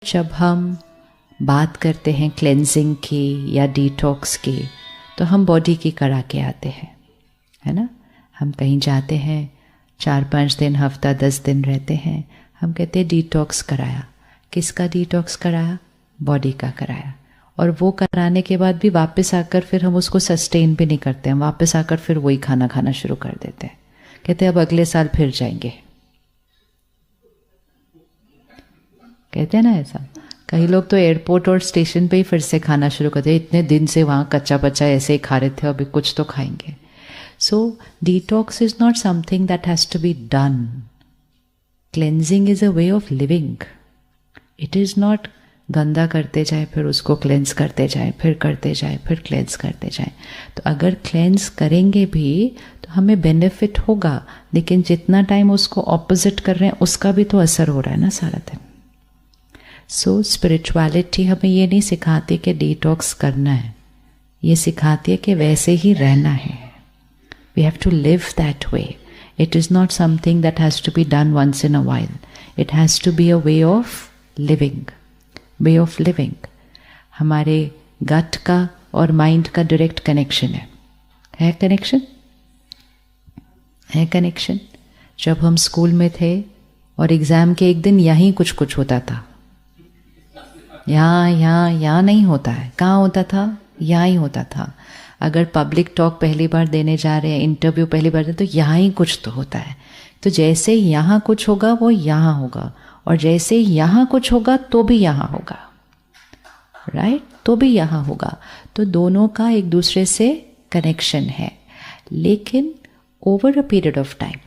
जब हम बात करते हैं क्लेंजिंग की या डिटॉक्स की, तो हम बॉडी की करा के आते हैं, है ना। हम कहीं जाते हैं, 4-5 दिन, हफ्ता 10 दिन रहते हैं, हम कहते हैं डिटॉक्स कराया। किसका डिटॉक्स कराया? बॉडी का कराया। और वो कराने के बाद भी वापस आकर फिर हम उसको सस्टेन भी नहीं करते हैं, वापस आकर फिर वही खाना खाना शुरू कर देते हैं, कहते हैं अब अगले साल फिर जाएंगे, कहते हैं ना ऐसा। कई लोग तो एयरपोर्ट और स्टेशन पे ही फिर से खाना शुरू करते हैं, इतने दिन से वहाँ कच्चा पच्चा ऐसे ही खा रहे थे, अभी कुछ तो खाएंगे। So detox is not something that has to be done. Cleansing is a way of living. It is not गंदा करते जाए फिर उसको क्लेंस करते जाए, फिर करते जाए, फिर क्लेंस करते जाए। तो अगर क्लेंस करेंगे भी तो हमें बेनिफिट होगा, लेकिन जितना टाइम उसको ऑपोजिट कर रहे हैं उसका भी तो असर हो रहा है ना सारा दिन। सो स्पिरिचुअलिटी हमें ये नहीं सिखाती कि डिटॉक्स करना है, ये सिखाती है कि वैसे ही रहना है। We have to live that way. It is not something that has to be done once in a while. It has to be a way of living. Way of living हमारे गट का और mind का direct connection है connection, है connection. जब हम school में थे और एग्ज़ाम के एक दिन यहीं कुछ कुछ होता था, यहाँ नहीं होता है। कहाँ होता था? यहाँ ही होता था। अगर पब्लिक टॉक पहली बार देने जा रहे हैं, इंटरव्यू पहली बार दें, तो यहाँ ही कुछ तो होता है। तो जैसे यहाँ कुछ होगा वो यहाँ होगा, और जैसे यहाँ कुछ होगा तो भी यहाँ होगा, राइट? तो भी यहाँ होगा। तो दोनों का एक दूसरे से कनेक्शन है। लेकिन over a period of time,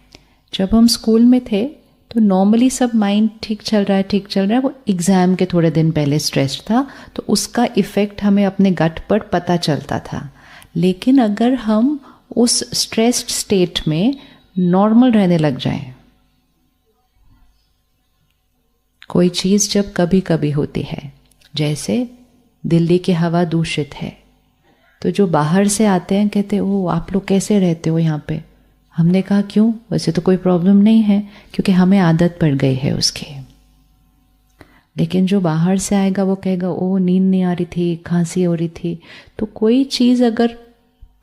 जब हम स्कूल में थे तो नॉर्मली सब माइंड ठीक चल रहा है, वो एग्ज़ाम के थोड़े दिन पहले स्ट्रेस्ड था, तो उसका इफ़ेक्ट हमें अपने गट पर पता चलता था। लेकिन अगर हम उस स्ट्रेस्ड स्टेट में नॉर्मल रहने लग जाएं, कोई चीज़ जब कभी कभी होती है, जैसे दिल्ली की हवा दूषित है, तो जो बाहर से आते हैं कहते ओ आप लोग कैसे रहते हो यहाँ पे। हमने कहा क्यों? वैसे तो कोई प्रॉब्लम नहीं है, क्योंकि हमें आदत पड़ गई है उसकी। लेकिन जो बाहर से आएगा वो कहेगा ओ नींद नहीं आ रही थी, खांसी हो रही थी। तो कोई चीज़ अगर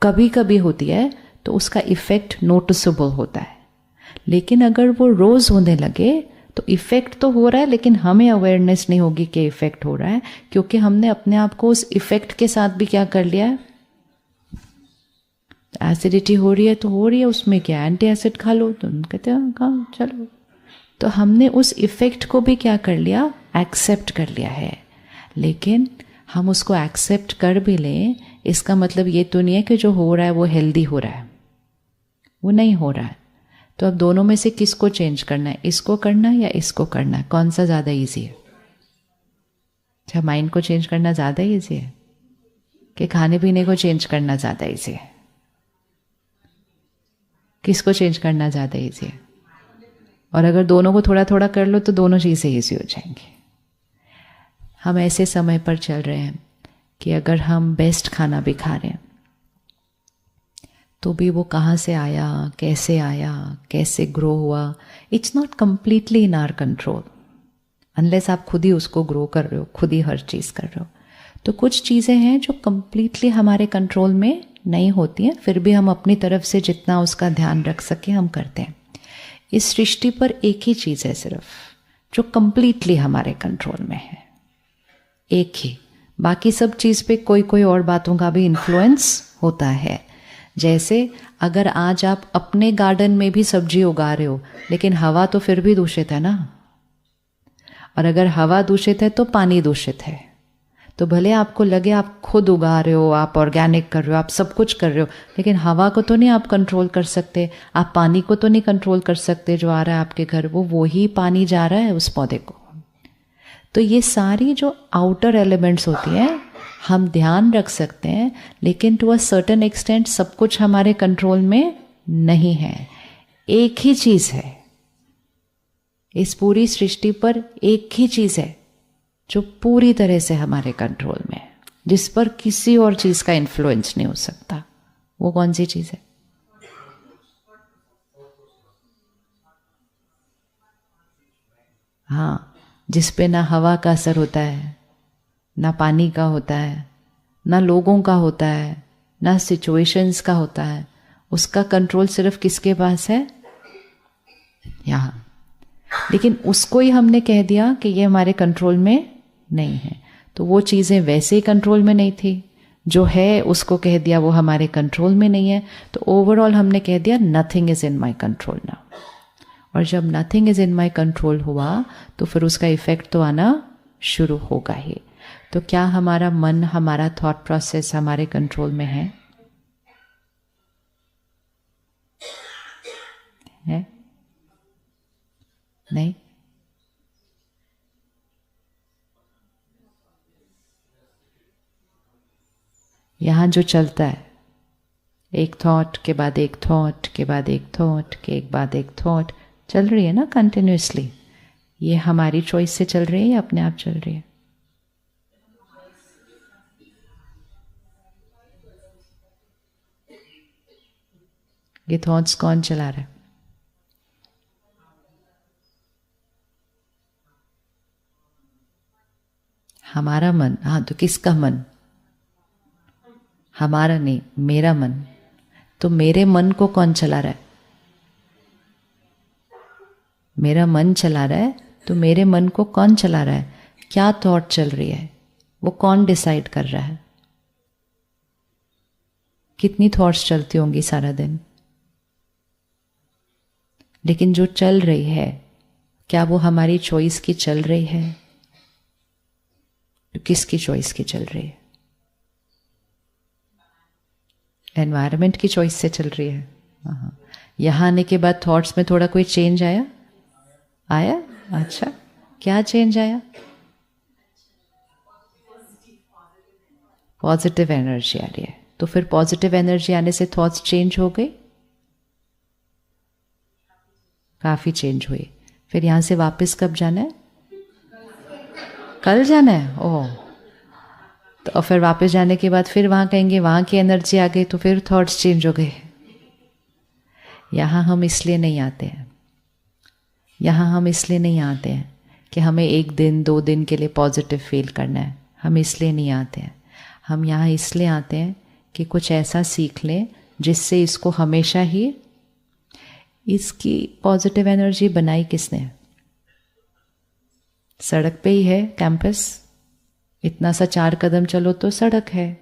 कभी कभी होती है तो उसका इफ़ेक्ट नोटिसेबल होता है, लेकिन अगर वो रोज़ होने लगे तो इफ़ेक्ट तो हो रहा है, लेकिन हमें अवेयरनेस नहीं होगी कि इफ़ेक्ट हो रहा है, क्योंकि हमने अपने आप को उस इफ़ेक्ट के साथ भी क्या कर लिया है। एसिडिटी हो रही है तो हो रही है, उसमें क्या एंटी एसिड खा लो, तो कहते हैं हाँ चलो। तो हमने उस इफ़ेक्ट को भी क्या कर लिया, एक्सेप्ट कर लिया है। लेकिन हम उसको एक्सेप्ट कर भी लें, इसका मतलब ये तो नहीं है कि जो हो रहा है वो हेल्दी हो रहा है, वो नहीं हो रहा है। तो अब दोनों में से किसको चेंज करना है, इसको करना है या इसको करना है? कौन सा ज़्यादा ईजी है? अच्छा, माइंड को चेंज करना ज़्यादा ईजी है कि खाने पीने को चेंज करना ज़्यादा ईजी है? किसको चेंज करना ज़्यादा ईजी है? और अगर दोनों को थोड़ा थोड़ा कर लो तो दोनों चीज़ें ईजी हो जाएंगी। हम ऐसे समय पर चल रहे हैं कि अगर हम बेस्ट खाना भी खा रहे हैं तो भी वो कहाँ से आया, कैसे ग्रो हुआ, it's not completely in our control, unless आप खुद ही उसको ग्रो कर रहे हो, खुद ही हर चीज़ कर रहे हो। तो कुछ चीज़ें हैं जो कम्प्लीटली हमारे कंट्रोल में नहीं होती हैं, फिर भी हम अपनी तरफ से जितना उसका ध्यान रख सके हम करते हैं। इस सृष्टि पर एक ही चीज़ है सिर्फ जो कम्प्लीटली हमारे कंट्रोल में है, एक ही। बाकी सब चीज़ पे कोई कोई और बातों का भी इन्फ्लुएंस होता है। जैसे अगर आज आप अपने गार्डन में भी सब्जी उगा रहे हो, लेकिन हवा तो फिर भी दूषित है ना, और अगर हवा दूषित है तो पानी दूषित है। तो भले आपको लगे आप खुद उगा रहे हो, आप ऑर्गेनिक कर रहे हो, आप सब कुछ कर रहे हो, लेकिन हवा को तो नहीं आप कंट्रोल कर सकते, आप पानी को तो नहीं कंट्रोल कर सकते जो आ रहा है आपके घर, वो ही पानी जा रहा है उस पौधे को। तो ये सारी जो आउटर एलिमेंट्स होती हैं हम ध्यान रख सकते हैं, लेकिन टू अ सर्टेन एक्सटेंट सब कुछ हमारे कंट्रोल में नहीं है। एक ही चीज़ है इस पूरी सृष्टि पर, एक ही चीज़ है जो पूरी तरह से हमारे कंट्रोल में है, जिस पर किसी और चीज़ का इन्फ्लुएंस नहीं हो सकता। वो कौन सी चीज़ है? हाँ, जिस पे ना हवा का असर होता है, ना पानी का होता है, ना लोगों का होता है, ना सिचुएशंस का होता है, उसका कंट्रोल सिर्फ किसके पास है? यहाँ। लेकिन उसको ही हमने कह दिया कि ये हमारे कंट्रोल में नहीं है, तो वो चीज़ें वैसे ही कंट्रोल में नहीं थी, जो है उसको कह दिया वो हमारे कंट्रोल में नहीं है, तो ओवरऑल हमने कह दिया nothing is in my control now. और जब nothing is in my control हुआ तो फिर उसका इफेक्ट तो आना शुरू होगा ही। तो क्या हमारा मन, हमारा थॉट प्रोसेस हमारे कंट्रोल में है? नहीं। यहां जो चलता है, एक थॉट के बाद एक थॉट के बाद एक थॉट के बाद एक थॉट चल रही है ना कंटिन्यूसली, ये हमारी चॉइस से चल रही है या अपने आप चल रही है? ये थॉट्स कौन चला रहा है? हमारा मन। हाँ, तो किसका मन? हमारा नहीं, मेरा मन। तो मेरे मन को कौन चला रहा है? मेरा मन चला रहा है, तो मेरे मन को कौन चला रहा है? क्या थॉट चल रही है वो कौन डिसाइड कर रहा है? कितनी थॉट्स चलती होंगी सारा दिन? लेकिन जो चल रही है, क्या वो हमारी चॉइस की चल रही है? तो किसकी चॉइस की चल रही है? एनवायरनमेंट की चॉइस से चल रही है। हाँ, यहाँ आने के बाद थॉट्स में थोड़ा कोई चेंज आया? आया? अच्छा, क्या चेंज आया? पॉजिटिव एनर्जी आ रही है। तो फिर पॉजिटिव एनर्जी आने से थॉट्स चेंज हो गई? काफी चेंज हुई। फिर यहां से वापस कब जाना है? कल जाना है। ओह, तो फिर वापस जाने के बाद फिर वहां कहेंगे वहां की एनर्जी आ गई, तो फिर थॉट्स चेंज हो गए। यहां हम इसलिए नहीं आते हैं, यहां हम इसलिए नहीं आते हैं कि हमें 1 दिन 2 दिन के लिए पॉजिटिव फील करना है। हम इसलिए नहीं आते हैं। हम यहाँ इसलिए आते हैं कि कुछ ऐसा सीख लें जिससे इसको हमेशा ही, इसकी पॉजिटिव एनर्जी बनाई किसने? सड़क पे ही है कैंपस। इतना सा 4 कदम चलो तो सड़क है,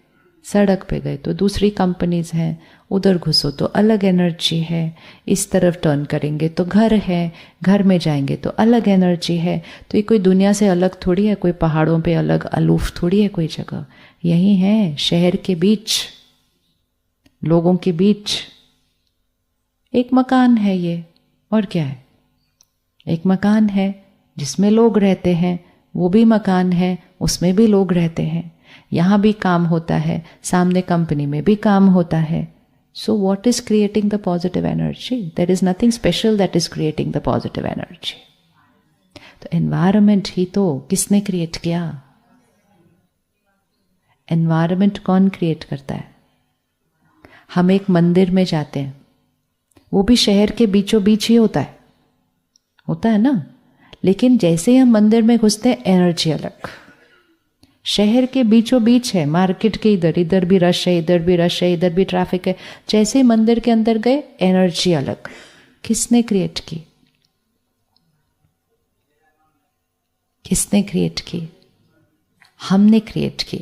सड़क पे गए तो दूसरी कंपनीज हैं, उधर घुसो तो अलग एनर्जी है, इस तरफ टर्न करेंगे तो घर है, घर में जाएंगे तो अलग एनर्जी है। तो ये कोई दुनिया से अलग थोड़ी है, कोई पहाड़ों पे अलग अलूफ थोड़ी है कोई जगह। यही है, शहर के बीच, लोगों के बीच एक मकान है ये, और क्या है? एक मकान है जिसमें लोग रहते हैं, वो भी मकान है, उसमें भी लोग रहते हैं। यहाँ भी काम होता है, सामने कंपनी में भी काम होता है। So what is creating the positive energy? There is nothing special that is creating the positive energy. तो एनवायरनमेंट ही तो किसने क्रिएट किया? एनवायरनमेंट कौन क्रिएट करता है? हम एक मंदिर में जाते हैं, वो भी शहर के बीचों बीच ही होता है ना। लेकिन जैसे ही हम मंदिर में घुसते हैं, एनर्जी अलग। शहर के बीचों बीच है, मार्केट के इधर, इधर भी रश है, इधर भी रश है, इधर भी ट्रैफिक है। जैसे ही मंदिर के अंदर गए, एनर्जी अलग। किसने क्रिएट की? किसने क्रिएट की? हमने क्रिएट की।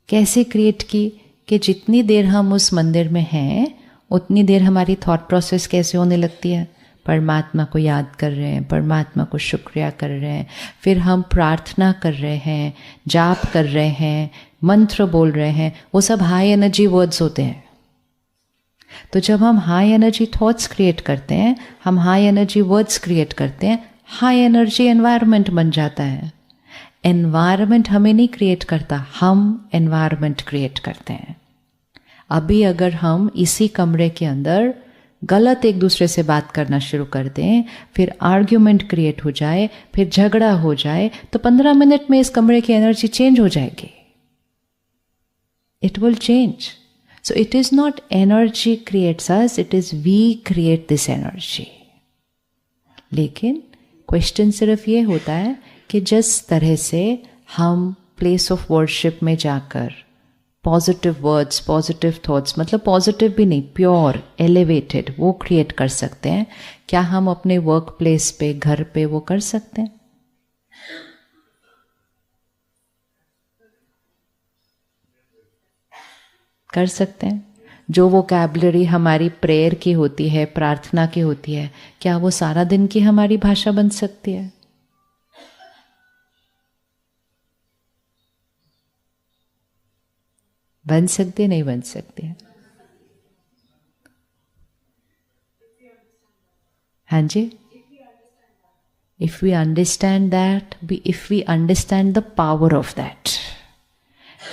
कैसे क्रिएट की? कि जितनी देर हम उस मंदिर में हैं, उतनी देर हमारी थॉट प्रोसेस कैसे होने लगती है? परमात्मा को याद कर रहे हैं, परमात्मा को शुक्रिया कर रहे हैं, फिर हम प्रार्थना कर रहे हैं, जाप कर रहे हैं, मंत्र बोल रहे हैं। वो सब हाई एनर्जी वर्ड्स होते हैं। तो जब हम हाई एनर्जी थॉट्स क्रिएट करते हैं, हम हाई एनर्जी वर्ड्स क्रिएट करते हैं, हाई एनर्जी एनवायरनमेंट बन जाता है। एनवायरनमेंट हमें नहीं क्रिएट करता, हम एनवायरनमेंट क्रिएट करते हैं। अभी अगर हम इसी कमरे के अंदर गलत एक दूसरे से बात करना शुरू कर दें, फिर आर्ग्यूमेंट क्रिएट हो जाए, फिर झगड़ा हो जाए, तो 15 मिनट में इस कमरे की एनर्जी चेंज हो जाएगी। It will change. So it is not energy creates us, it is we create this energy. लेकिन क्वेश्चन सिर्फ ये होता है कि जिस तरह से हम प्लेस ऑफ वर्शिप में जाकर पॉजिटिव वर्ड्स, पॉजिटिव थॉट्स, मतलब पॉजिटिव भी नहीं, प्योर, एलिवेटेड, वो क्रिएट कर सकते हैं, क्या हम अपने वर्क प्लेस पे, घर पे वो कर सकते हैं? कर सकते हैं। जो वोकैबुलरी हमारी प्रेयर की होती है, प्रार्थना की होती है, क्या वो सारा दिन की हमारी भाषा बन सकती है? बन सकती है, नहीं बन सकती है? हाँ जी, if we understand that, if we understand the power of that.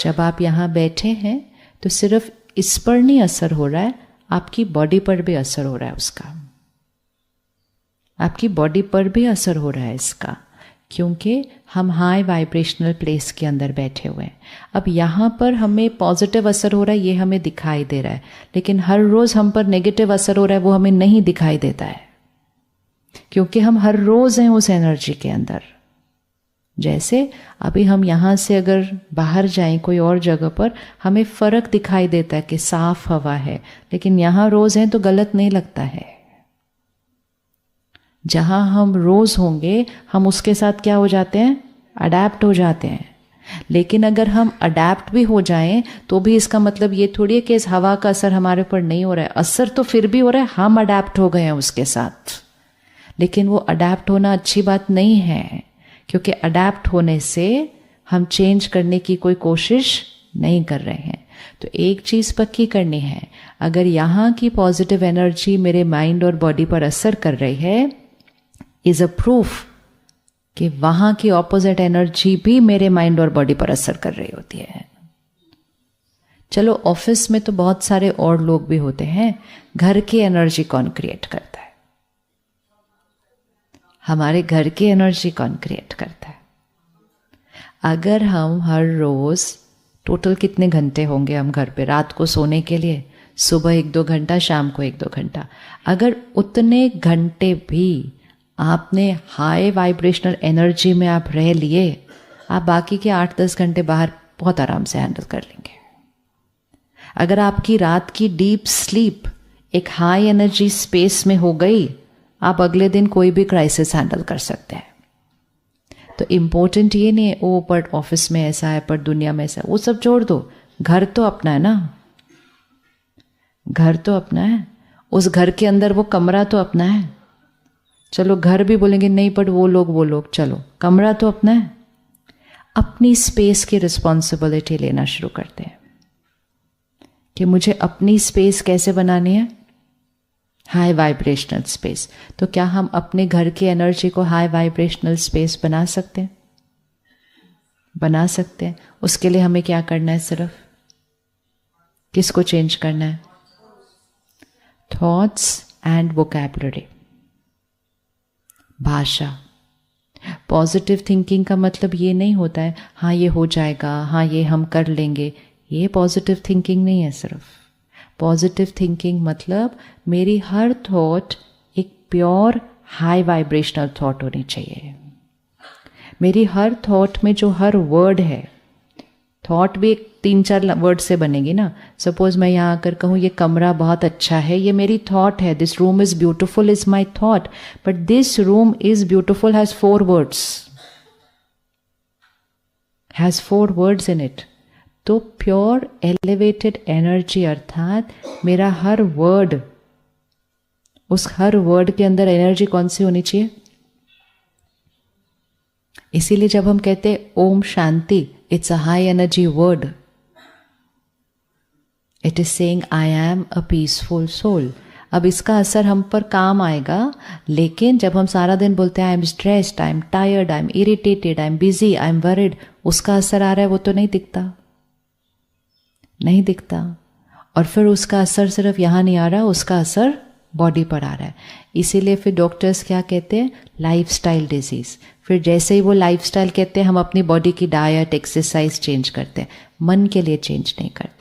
जब आप यहाँ बैठे हैं तो सिर्फ इस पर नहीं असर हो रहा है, आपकी बॉडी पर भी असर हो रहा है उसका, आपकी बॉडी पर भी असर हो रहा है इसका, क्योंकि हम हाई वाइब्रेशनल प्लेस के अंदर बैठे हुए हैं। अब यहाँ पर हमें पॉजिटिव असर हो रहा है, ये हमें दिखाई दे रहा है, लेकिन हर रोज़ हम पर नेगेटिव असर हो रहा है, वो हमें नहीं दिखाई देता है, क्योंकि हम हर रोज़ हैं उस एनर्जी के अंदर। जैसे अभी हम यहाँ से अगर बाहर जाएं कोई और जगह पर, हमें फ़र्क दिखाई देता है कि साफ हवा है, लेकिन यहाँ रोज़ हैं तो गलत नहीं लगता है। जहाँ हम रोज़ होंगे हम उसके साथ क्या हो जाते हैं? अडैप्ट हो जाते हैं। लेकिन अगर हम अडैप्ट भी हो जाएं तो भी इसका मतलब ये थोड़ी है कि इस हवा का असर हमारे ऊपर नहीं हो रहा है। असर तो फिर भी हो रहा है, हम अडैप्ट हो गए हैं उसके साथ। लेकिन वो अडैप्ट होना अच्छी बात नहीं है, क्योंकि अडैप्ट होने से हम चेंज करने की कोई कोशिश नहीं कर रहे हैं। तो एक चीज़ पक्की करनी है, अगर यहाँ की पॉजिटिव एनर्जी मेरे माइंड और बॉडी पर असर कर रही है, इज़ अ प्रूफ कि वहाँ की ऑपोजिट एनर्जी भी मेरे माइंड और बॉडी पर असर कर रही होती है। चलो ऑफिस में तो बहुत सारे और लोग भी होते हैं, घर की एनर्जी कौन क्रिएट करता है? हमारे घर की एनर्जी कौन क्रिएट करता है? अगर हम हर रोज़ टोटल कितने घंटे होंगे हम घर पे रात को सोने के लिए? सुबह 1-2 घंटा, शाम को 1-2 घंटा। अगर उतने घंटे भी आपने हाई वाइब्रेशनल एनर्जी में आप रह लिए, आप बाकी के 8-10 घंटे बाहर बहुत आराम से हैंडल कर लेंगे। अगर आपकी रात की डीप स्लीप एक हाई एनर्जी स्पेस में हो गई, आप अगले दिन कोई भी क्राइसिस हैंडल कर सकते हैं। तो इम्पोर्टेंट ये नहीं है ओ पर ऑफिस में ऐसा है, पर दुनिया में ऐसा है, वो सब छोड़ दो। घर तो अपना है ना, घर तो अपना है, उस घर के अंदर वो कमरा तो अपना है। चलो घर भी बोलेंगे नहीं, पर वो लोग, चलो कमरा तो अपना है। अपनी स्पेस की रिस्पॉन्सिबिलिटी लेना शुरू करते हैं कि मुझे अपनी स्पेस कैसे बनानी है? High vibrational space. तो क्या हम अपने घर की एनर्जी को हाई वाइब्रेशनल स्पेस बना सकते हैं? बना सकते हैं। उसके लिए हमें क्या करना है? सिर्फ किसको चेंज करना है? थॉट्स एंड वोकैबुलरी, भाषा। पॉजिटिव थिंकिंग का मतलब ये नहीं होता है हाँ ये हो जाएगा, हाँ ये हम कर लेंगे। ये पॉजिटिव थिंकिंग नहीं है। सिर्फ पॉजिटिव थिंकिंग मतलब मेरी हर थॉट एक प्योर हाई वाइब्रेशनल थॉट होनी चाहिए। मेरी हर थॉट में जो हर वर्ड है, थॉट भी 3-4 वर्ड से बनेगी ना। सपोज मैं यहाँ आकर कहूँ ये कमरा बहुत अच्छा है, ये मेरी थॉट है। This room is beautiful is my thought, but this room is beautiful has 4 words, has 4 words in it. तो प्योर एलिवेटेड एनर्जी अर्थात मेरा हर वर्ड, उस हर वर्ड के अंदर एनर्जी कौन सी होनी चाहिए? इसीलिए जब हम कहते हैं Om Shanti, it's a high energy word. It is saying I am a peaceful soul. अब इसका असर हम पर काम आएगा, लेकिन जब हम सारा दिन बोलते हैं I am stressed, I am tired, I am irritated, I am busy, I am worried, उसका असर आ रहा है वो तो नहीं दिखता, नहीं दिखता। और फिर उसका असर सिर्फ यहाँ नहीं आ रहा, उसका असर बॉडी पर आ रहा है। इसीलिए फिर डॉक्टर्स क्या कहते हैं? Lifestyle disease. फिर जैसे ही वो लाइफस्टाइल कहते हैं, हम अपनी बॉडी की डाइट, एक्सरसाइज चेंज करते हैं, मन के लिए चेंज नहीं करते।